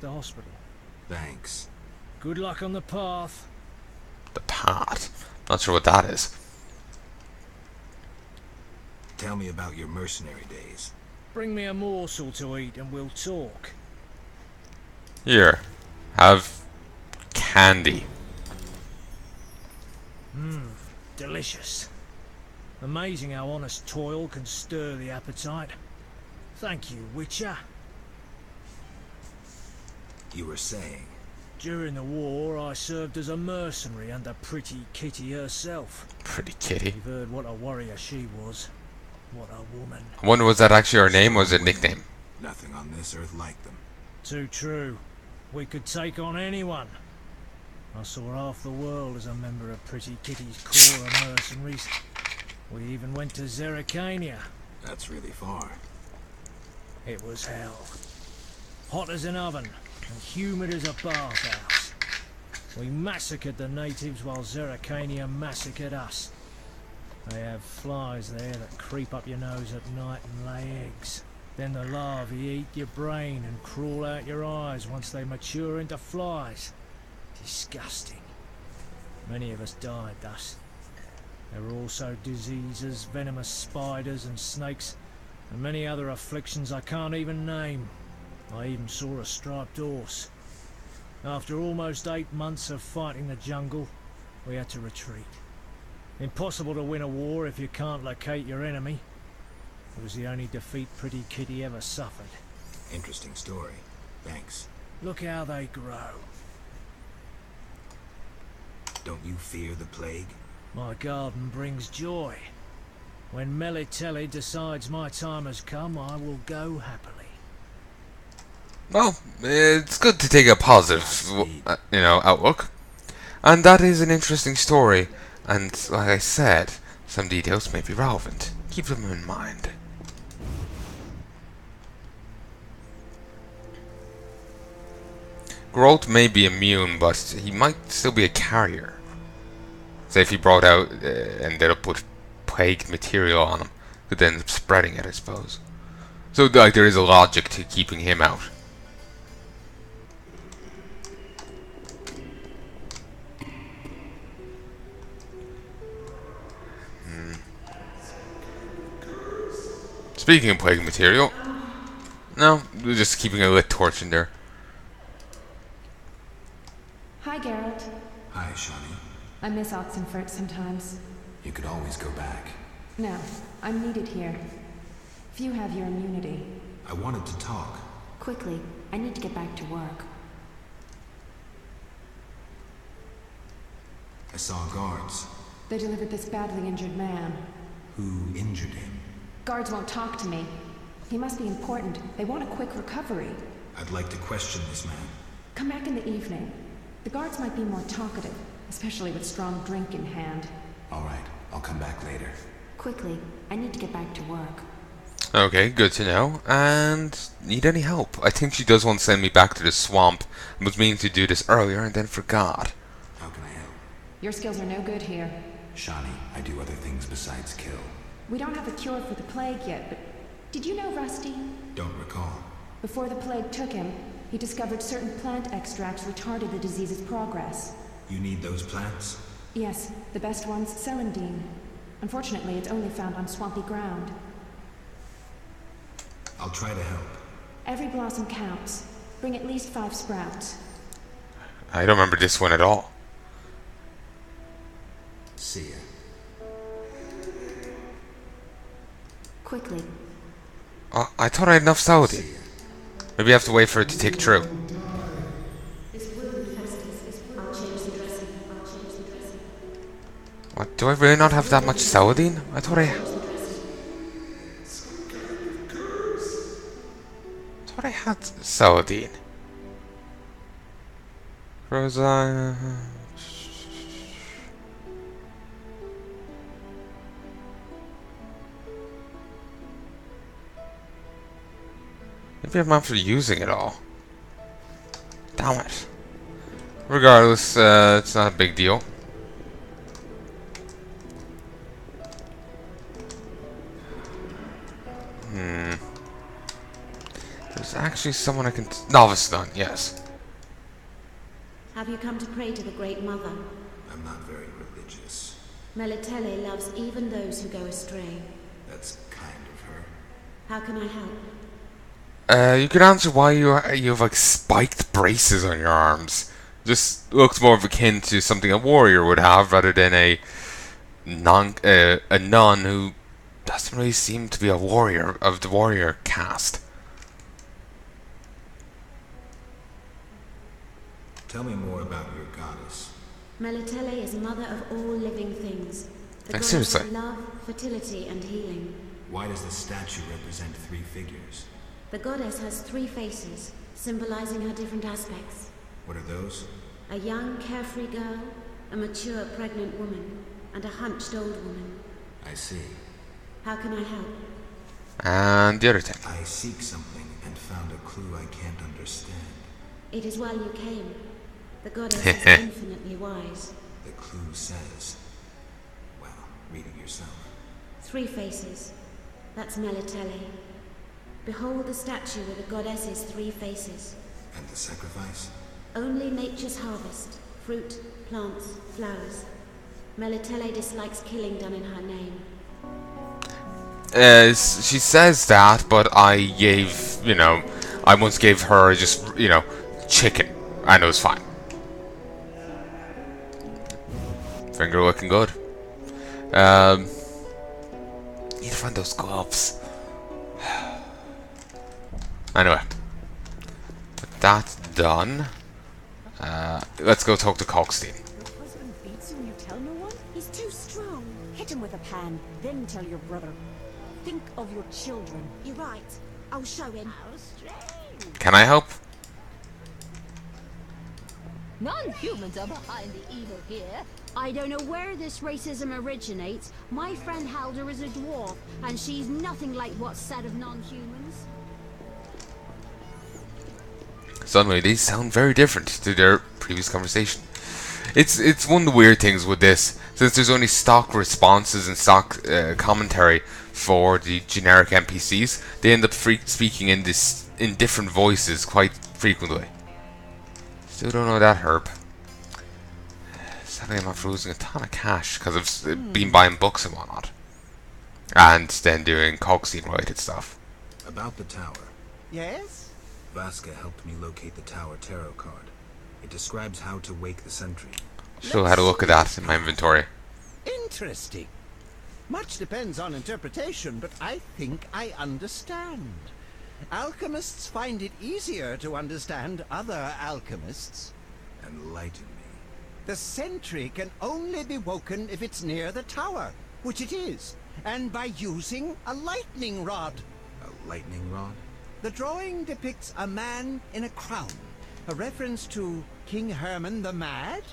the hospital. Thanks. Good luck on the path. The path? Not sure what that is. Tell me about your mercenary days. Bring me a morsel to eat and we'll talk. Here, have candy. Delicious. Amazing how honest toil can stir the appetite. Thank you, Witcher. You were saying? During the war, I served as a mercenary under Pretty Kitty herself. Pretty Kitty. You've heard what a warrior she was. What a woman. I wonder, was that actually her name or was it a nickname? Nothing on this earth like them. Too true. We could take on anyone. I saw half the world as a member of Pretty Kitty's corps of mercenaries. We even went to Zerrikania. That's really far. It was hell. Hot as an oven, and humid as a bathhouse. We massacred the natives while Zerrikania massacred us. They have flies there that creep up your nose at night and lay eggs. Then the larvae eat your brain and crawl out your eyes once they mature into flies. Disgusting. Many of us died thus. There were also diseases, venomous spiders and snakes, and many other afflictions I can't even name. I even saw a striped horse. After almost 8 months of fighting the jungle, we had to retreat. Impossible to win a war if you can't locate your enemy. It was the only defeat Pretty Kitty ever suffered. Interesting story. Thanks. Look how they grow. Don't you fear the plague? My garden brings joy. When Melitele decides my time has come, I will go happily. Well, it's good to take a positive, outlook. And that is an interesting story. And like I said, some details may be relevant. Keep them in mind. Grolt may be immune, but he might still be a carrier. Say if he brought out ended up with plagued material on him, could then end up spreading it, I suppose. So like there is a logic to keeping him out. Speaking of plague material, no, we're just keeping a lit torch in there. Hi, Geralt. Hi, Shani. I miss Oxenfurt sometimes. You could always go back. No, I'm needed here. Few have your immunity. I wanted to talk. Quickly, I need to get back to work. I saw guards. They delivered this badly injured man. Who injured him? Guards won't talk to me. He must be important. They want a quick recovery. I'd like to question this man. Come back in the evening. The guards might be more talkative, especially with strong drink in hand. All right, I'll come back later. Quickly, I need to get back to work. Okay, good to know. And need any help? I think she does want to send me back to the swamp. I was meaning to do this earlier and then forgot. How can I help? Your skills are no good here. Shani, I do other things besides kill. We don't have a cure for the plague yet, but did you know Rusty? Don't recall. Before the plague took him, he discovered certain plant extracts retarded the disease's progress. You need those plants? Yes, the best one's celandine. Unfortunately, it's only found on swampy ground. I'll try to help. Every blossom counts. Bring at least 5 sprouts. I don't remember this one at all. See ya. Quickly. I thought I had enough Saudi. Maybe I have to wait for it to tick through. What? Do I really not have that much Saladin? I thought I had Saladin. Rosa. Maybe I'm after using it all. Damn it. Regardless, it's not a big deal. There's actually someone I can... Novice nun, yes. Have you come to pray to the Great Mother? I'm not very religious. Melitele loves even those who go astray. That's kind of her. How can I help? You could answer why you have like spiked braces on your arms. Just looks more of akin to something a warrior would have rather than a nun who doesn't really seem to be a warrior of the warrior caste. Tell me more about your goddess. Melitele is mother of all living things. The goddess Seriously? of love, fertility, and healing. Why does the statue represent 3 figures? The goddess has 3 faces, symbolizing her different aspects. What are those? A young, carefree girl, a mature, pregnant woman, and a hunched old woman. I see. How can I help? And the other thing. I seek something and found a clue I can't understand. It is well you came. The goddess is infinitely wise. The clue says... Well, read it yourself. 3 faces. That's Melitele. Behold the statue with the goddess's 3 faces. And the sacrifice? Only nature's harvest. Fruit, plants, flowers. Melitele dislikes killing done in her name. She says that, but I gave, I once gave her just, chicken. And it was fine. Finger looking good. Need to find those gloves. Anyway. With that done, let's go talk to Kalkstein. Your husband beats you and you tell no one? He's too strong. Hit him with a pan, then tell your brother. Think of your children. You're right. I'll show him. Can I help? Non-humans are behind the evil here. I don't know where this racism originates. My friend Halder is a dwarf, and she's nothing like what's said of non-humans. Suddenly, they sound very different to their previous conversation. It's one of the weird things with this, since there's only stock responses and stock commentary for the generic NPCs. They end up speaking in different voices quite frequently. Still don't know that herb. Sadly, I'm after losing a ton of cash because I've been buying books and whatnot, and then doing Kalkstein related stuff. About the tower. Yes? Vasca helped me locate the tower tarot card. It describes how to wake the sentry. Still had a look at that in my inventory. Interesting. Much depends on interpretation, but I think I understand. Alchemists find it easier to understand other alchemists. Enlighten me. The sentry can only be woken if it's near the tower, which it is, and by using a lightning rod. A lightning rod? The drawing depicts a man in a crown, a reference to King Herman the Mad.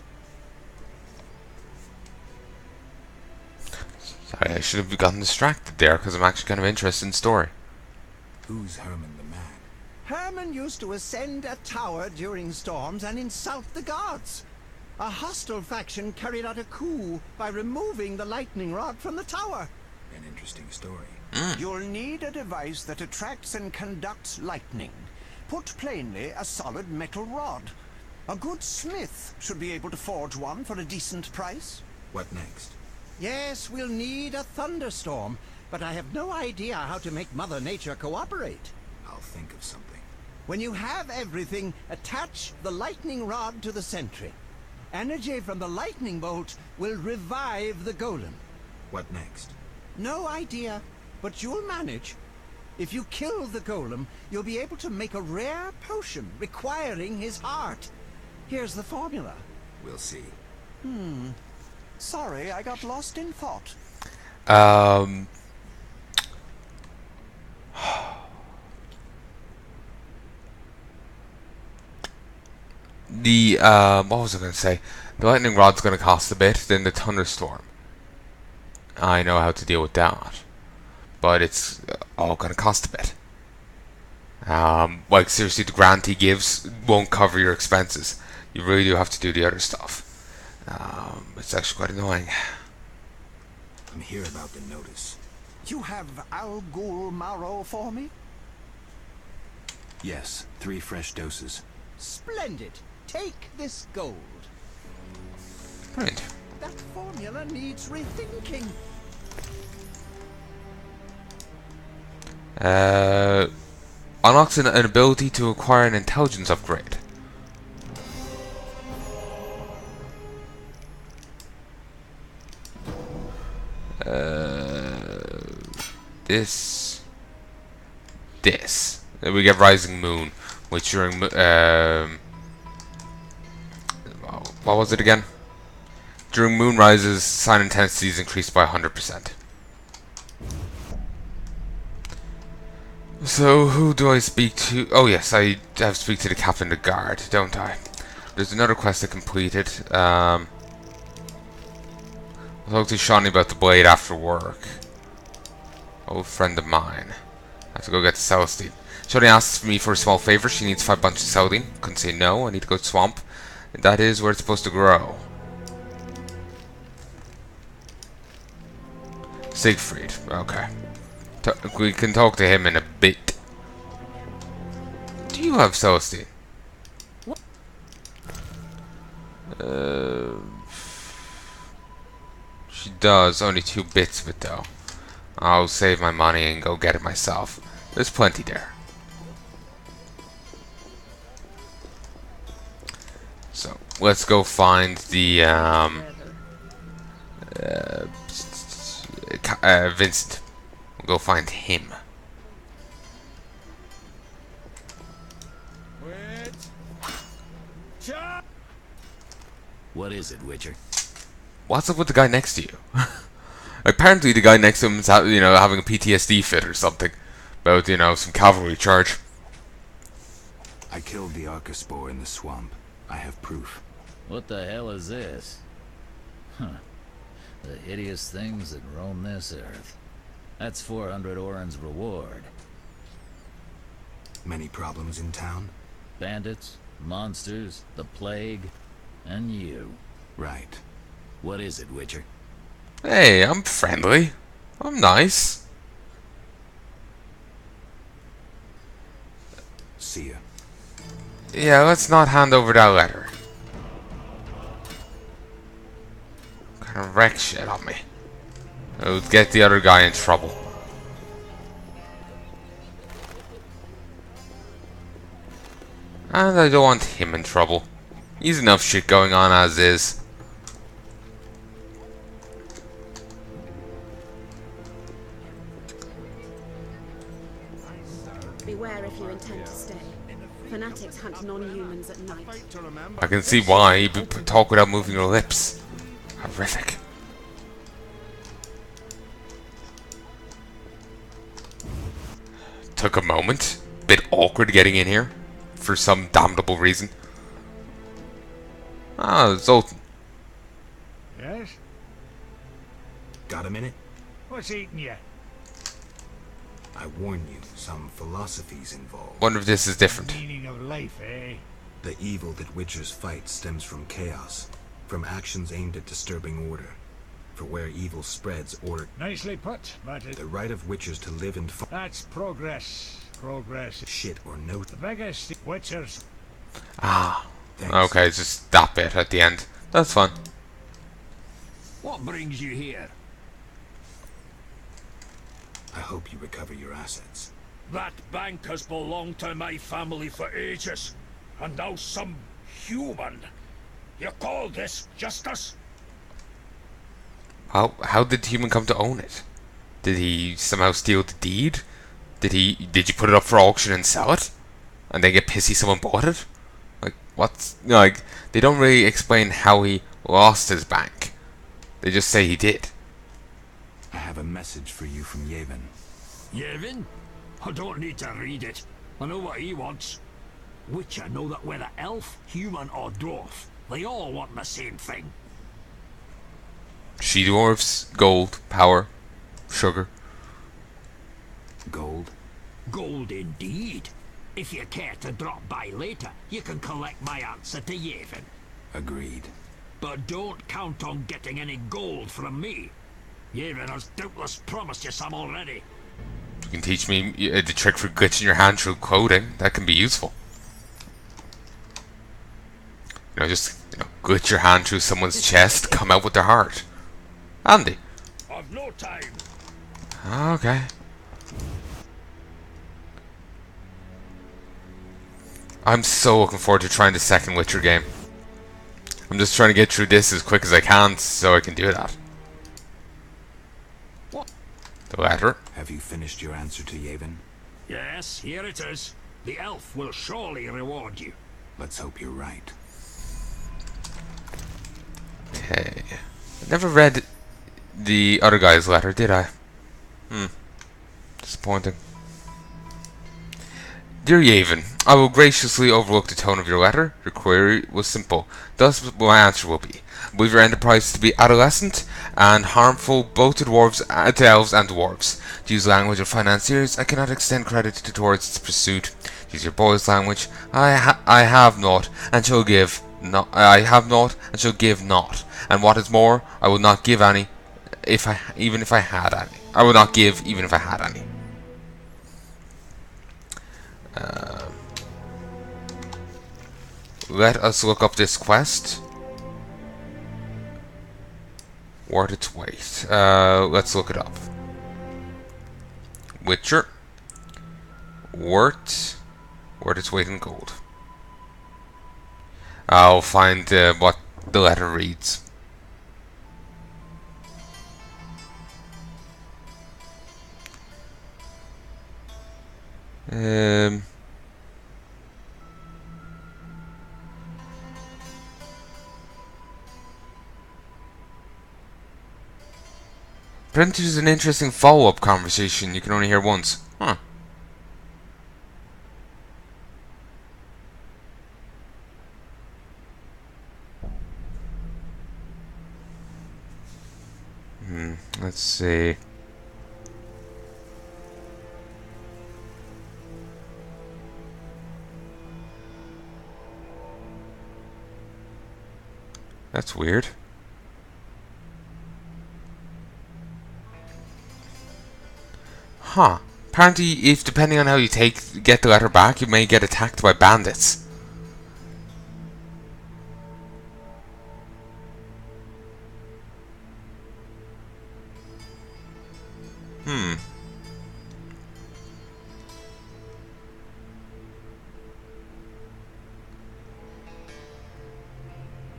Sorry, I should have gotten distracted there because I'm actually kind of interested in the story. Who's Herman the Mad? Herman used to ascend a tower during storms and insult the gods. A hostile faction carried out a coup by removing the lightning rod from the tower. An interesting story. You'll need a device that attracts and conducts lightning. Put plainly, a solid metal rod. A good smith should be able to forge one for a decent price. What next? Yes, we'll need a thunderstorm, but I have no idea how to make Mother Nature cooperate. I'll think of something. When you have everything, attach the lightning rod to the sentry. Energy from the lightning bolt will revive the golem. What next? No idea, but you'll manage. If you kill the golem, you'll be able to make a rare potion requiring his heart. Here's the formula. We'll see. Sorry, I got lost in thought. What was I going to say? The lightning rod's going to cost a bit, then the thunderstorm. I know how to deal with that. But it's all going to cost a bit. Like, seriously, the grant he gives won't cover your expenses. You really do have to do the other stuff. It's actually quite annoying. I'm here about the notice. You have Al Ghul Maro for me? Yes, 3 fresh doses. Splendid. Take this gold. Right. That formula needs rethinking. Unlocks an ability to acquire an intelligence upgrade. This. We get Rising Moon, which during what was it again? During moon rises, sign intensity is increased by 100%. So who do I speak to? Oh yes, I have to speak to the captain of the guard, don't I? There's another quest I completed. I'll talk to Shawnee about the blade after work. Old friend of mine. I have to go get the Celestine. Shawnee asks me for a small favor. She needs 5 bunches of Celandine. Couldn't say no. I need to go to swamp. And that is where it's supposed to grow. Siegfried. Okay. We can talk to him in a bit. Do you have Celestine? She does. Only 2 bits of it though. I'll save my money and go get it myself. There's plenty there. So let's go find the Vincent. We'll go find him. What is it, Witcher? What's up with the guy next to you? Apparently the guy next to him is having a PTSD fit or something. About, some cavalry charge. I killed the Arcaspore in the swamp. I have proof. What the hell is this? Huh. The hideous things that roam this earth. That's 400 Oren's reward. Many problems in town? Bandits, monsters, the plague, and you. Right. What is it, Witcher? Hey, I'm friendly. I'm nice. See ya. Yeah, let's not hand over that letter. Kind of wreck shit on me. It would get the other guy in trouble. And I don't want him in trouble. He's enough shit going on as is. Beware if you intend to stay. Fanatics hunt non-humans at night. I can see why. You talk without moving your lips. Horrific. Took a moment. Bit awkward getting in here. For some damnable reason. Ah, Zoltan. Yes? Got a minute? What's eating you? I warn you, some philosophies involved. Wonder if this is different. Meaning of life, eh? The evil that witchers fight stems from chaos. From actions aimed at disturbing order. For where evil spreads, order... Nicely put, but The right of witchers to live and fight... that's progress. Progress. Shit or no... The biggest witchers. Ah. Thanks. Okay, it's just that bit at the end. That's fun. What brings you here? I hope you recover your assets. That bank has belonged to my family for ages, and now some human. You call this justice? How did the human come to own it? Did he somehow steal the deed? Did you put it up for auction and sell it? And then get pissy someone bought it? Like, what's... Like, they don't really explain how he lost his bank. They just say he did. I have a message for you from Yevon. Yevon? I don't need to read it. I know what he wants. Witcher know that whether elf, human or dwarf, they all want the same thing. She-dwarfs, gold, power, sugar. Gold? Gold indeed. If you care to drop by later, you can collect my answer to Yevon. Agreed. But don't count on getting any gold from me. Yevon has doubtless promised you some already. You can teach me the trick for glitching your hand through coding. That can be useful. You know, just glitch your hand through someone's chest, come out with their heart. Handy. I've no time. Okay. I'm so looking forward to trying the second Witcher game. I'm just trying to get through this as quick as I can so I can do that. What? The letter. Have you finished your answer to Yavin? Yes, here it is. The elf will surely reward you. Let's hope you're right. Okay. I never read the other guy's letter, did I? Disappointing. Dear Yavin, I will graciously overlook the tone of your letter. Your query was simple. Thus my answer will be. I believe your enterprise to be adolescent and harmful both to dwarves, to elves and dwarves. To use the language of financiers, I cannot extend credit towards its pursuit. To use your boy's language, I have not and shall give not. I have not and shall give not. And what is more, I will not give any, even if I had any. I will not give even if I had any. Let us look up this quest. Worth its weight. Let's look it up. Witcher. Worth its weight in gold. I'll find what the letter reads. Apparently there's an interesting follow-up conversation you can only hear once. Huh. Let's see. That's weird. Huh. Apparently, if depending on how you get the letter back, you may get attacked by bandits.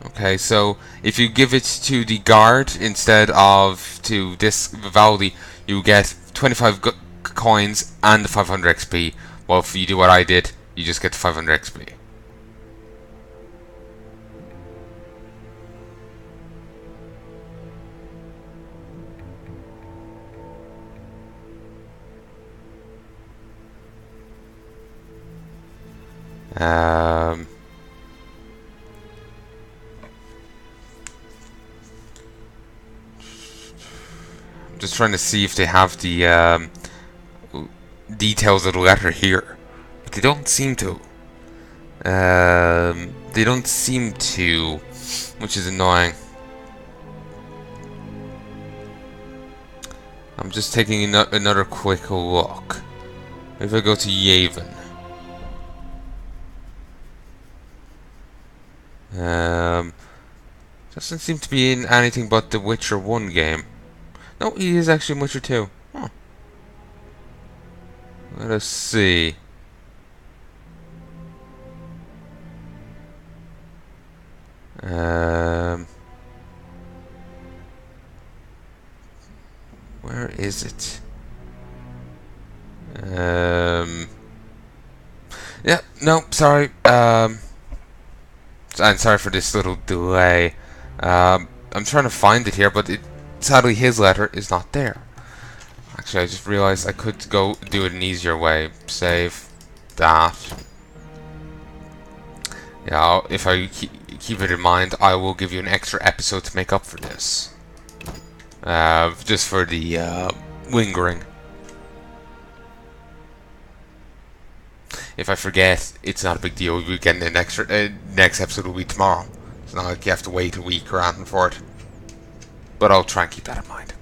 Okay, so if you give it to the guard instead of to this Vivaldi, you get 25 coins and 500 XP. Well, if you do what I did, you just get 500 XP. Just trying to see if they have the details of the letter here, but they don't seem to. They don't seem to, which is annoying. I'm just taking another quick look. If I go to Yavin, doesn't seem to be in anything but the Witcher 1 game. No, he is actually in Witcher 2. Huh. Let us see. Where is it? Yeah, no, sorry. I'm sorry for this little delay. I'm trying to find it here, but sadly his letter is not there. Actually, I just realized I could go do it an easier way. Save that. Yeah, if I keep it in mind, I will give you an extra episode to make up for this. Just for the lingering. If I forget, it's not a big deal. We'll get an extra. Next episode will be tomorrow. It's not like you have to wait a week or anything for it. But I'll try and keep that in mind.